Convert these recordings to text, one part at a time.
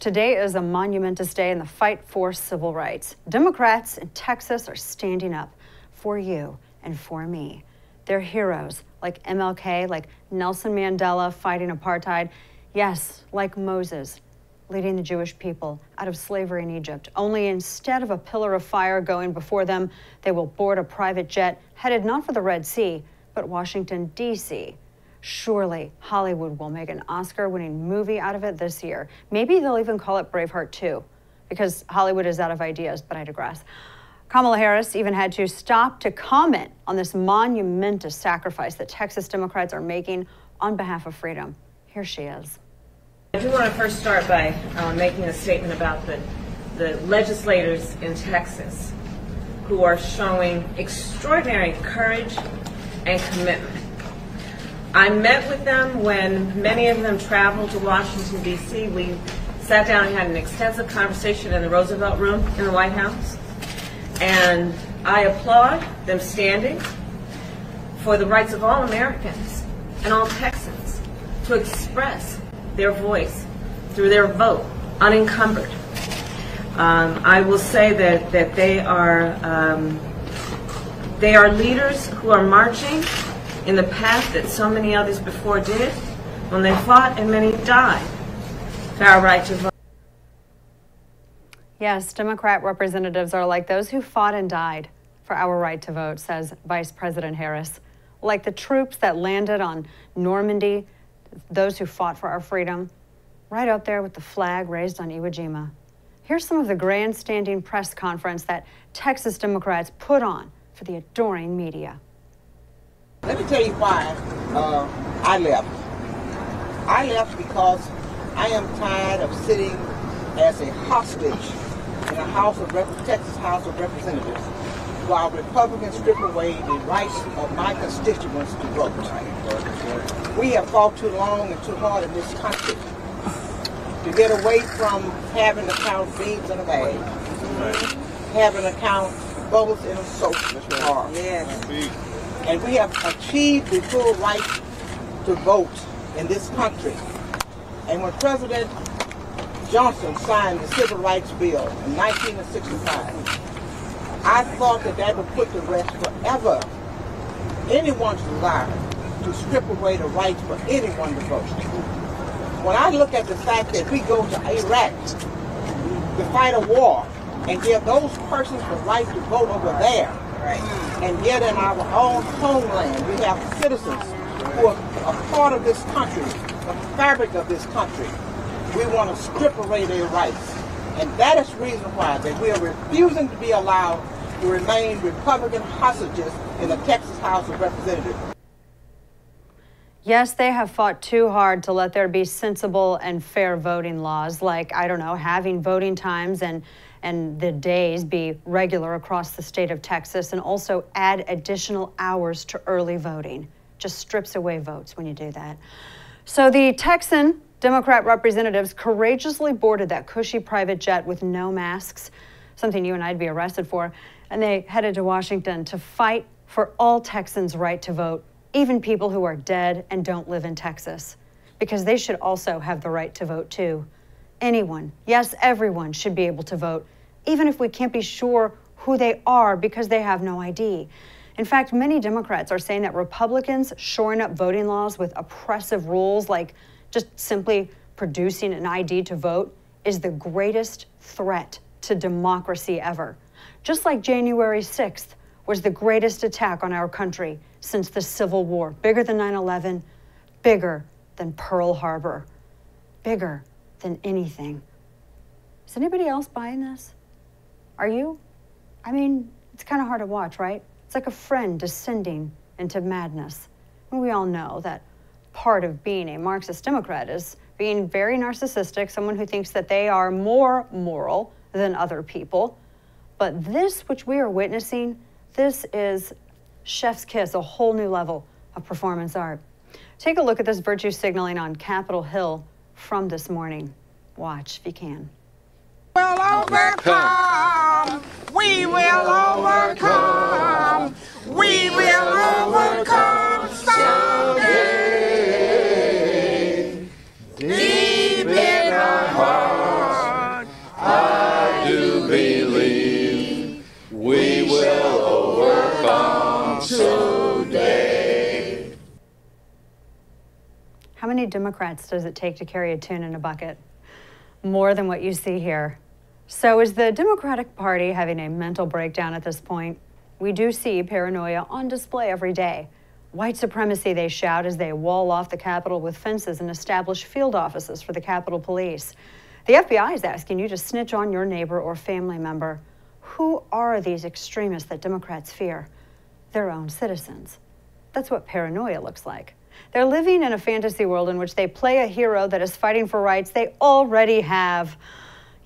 Today is a monumentous day in the fight for civil rights. Democrats in Texas are standing up for you and for me. They're heroes like MLK, like Nelson Mandela fighting apartheid. Yes, like Moses leading the Jewish people out of slavery in Egypt. Only instead of a pillar of fire going before them, they will board a private jet headed not for the Red Sea, but Washington, D.C. Surely Hollywood will make an Oscar-winning movie out of it this year. Maybe they'll even call it Braveheart 2, because Hollywood is out of ideas, but I digress. Kamala Harris even had to stop to comment on this monumentous sacrifice that Texas Democrats are making on behalf of freedom. Here she is. I do want to first start by making a statement about the legislators in Texas who are showing extraordinary courage and commitment. I met with them when many of them traveled to Washington, D.C. We sat down and had an extensive conversation in the Roosevelt Room in the White House. And I applaud them standing for the rights of all Americans and all Texans to express their voice through their vote, unencumbered. I will say that they are leaders who are marching in the path that so many others before did when they fought and many died for our right to vote. Yes, Democrat representatives are like those who fought and died for our right to vote, says Vice President Harris. Like the troops that landed on Normandy, those who fought for our freedom, right up there with the flag raised on Iwo Jima. Here's some of the grandstanding press conference that Texas Democrats put on for the adoring media. Let me tell you why I left. I left because I am tired of sitting as a hostage in a Texas House of Representatives while Republicans strip away the rights of my constituents to vote. We have fought too long and too hard in this country to get away from having to count beans in a bag, having to count bubbles in a soap jar. Yes. And we have achieved the full right to vote in this country. And when President Johnson signed the Civil Rights Bill in 1965, I thought that would put to rest forever anyone's desire to strip away the rights for anyone to vote. When I look at the fact that we go to Iraq to fight a war and give those persons the right to vote over there, and yet in our own homeland we have citizens who are a part of this country, the fabric of this country, we want to strip away their rights. And that is the reason why that we are refusing to be allowed to remain Republican hostages in the Texas House of Representatives. Yes, they have fought too hard to let there be sensible and fair voting laws, like, I don't know, having voting times and the days be regular across the state of Texas, and also add additional hours to early voting. Just strips away votes when you do that. So the Texan Democrat representatives courageously boarded that cushy private jet with no masks, something you and I'd be arrested for, and they headed to Washington to fight for all Texans' right to vote, even people who are dead and don't live in Texas, because they should also have the right to vote too. Anyone, yes, everyone should be able to vote, even if we can't be sure who they are because they have no ID. In fact, many Democrats are saying that Republicans shoring up voting laws with oppressive rules, like just simply producing an ID to vote, is the greatest threat to democracy ever. Just like January 6th was the greatest attack on our country since the Civil War. Bigger than 9/11, bigger than Pearl Harbor, bigger than anything. Is anybody else buying this? Are you? I mean, it's kind of hard to watch, right? It's like a friend descending into madness. And we all know that part of being a Marxist Democrat is being very narcissistic, someone who thinks that they are more moral than other people. But this, which we are witnessing, this is chef's kiss, a whole new level of performance art. Take a look at this virtue signaling on Capitol Hill from this morning. Watch if you can. We'll overcome. We will overcome. We will overcome someday. Deep in our hearts. Democrats does it take to carry a tune in a bucket? More than what you see here. So is the Democratic Party having a mental breakdown at this point? We do see paranoia on display every day. White supremacy, they shout as they wall off the Capitol with fences and establish field offices for the Capitol Police. The FBI is asking you to snitch on your neighbor or family member. Who are these extremists that Democrats fear? Their own citizens. That's what paranoia looks like. They're living in a fantasy world in which they play a hero that is fighting for rights they already have.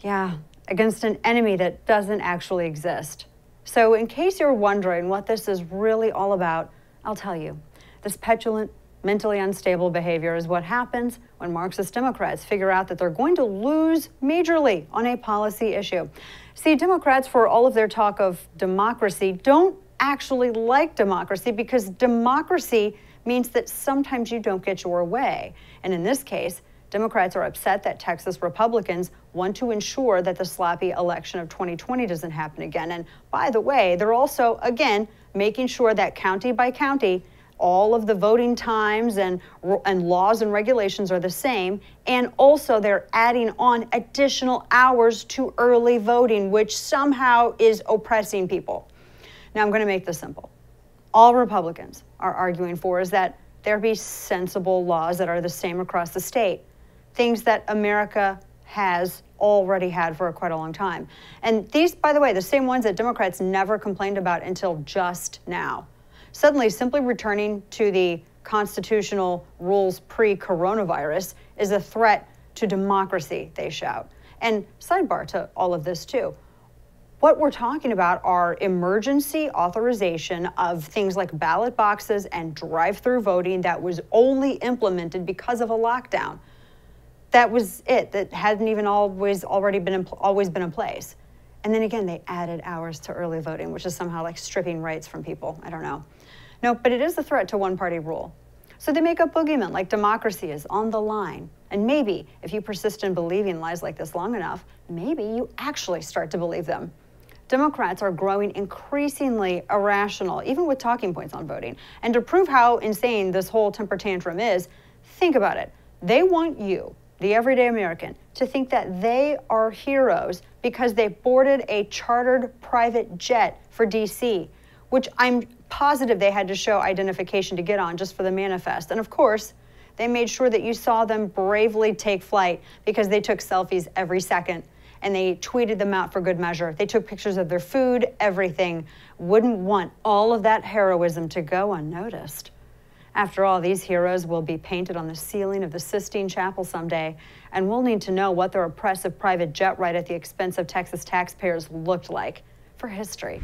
Yeah, against an enemy that doesn't actually exist. So in case you're wondering what this is really all about, I'll tell you. This petulant, mentally unstable behavior is what happens when Marxist Democrats figure out that they're going to lose majorly on a policy issue. See, Democrats, for all of their talk of democracy, don't actually like democracy because democracy means that sometimes you don't get your way. And in this case, Democrats are upset that Texas Republicans want to ensure that the sloppy election of 2020 doesn't happen again. And by the way, they're also, again, making sure that county by county, all of the voting times and laws and regulations are the same. And also they're adding on additional hours to early voting, which somehow is oppressing people. Now, I'm going to make this simple. All Republicans are arguing for is that there be sensible laws that are the same across the state, things that America has already had for quite a long time. And these, by the way, the same ones that Democrats never complained about until just now. Suddenly, simply returning to the constitutional rules pre-coronavirus is a threat to democracy, they shout. And sidebar to all of this, too. What we're talking about are emergency authorization of things like ballot boxes and drive-through voting that was only implemented because of a lockdown. That was it. That hadn't even always been in place. And then again, they added hours to early voting, which is somehow like stripping rights from people. I don't know. No, but it is a threat to one-party rule. So they make up boogeymen like democracy is on the line. And maybe if you persist in believing lies like this long enough, maybe you actually start to believe them. Democrats are growing increasingly irrational, even with talking points on voting. And to prove how insane this whole temper tantrum is, think about it. They want you, the everyday American, to think that they are heroes because they boarded a chartered private jet for D.C., which I'm positive they had to show identification to get on just for the manifest. And of course, they made sure that you saw them bravely take flight because they took selfies every second. And they tweeted them out for good measure. They took pictures of their food, everything. Wouldn't want all of that heroism to go unnoticed. After all, these heroes will be painted on the ceiling of the Sistine Chapel someday, and we'll need to know what their oppressive private jet ride at the expense of Texas taxpayers looked like for history.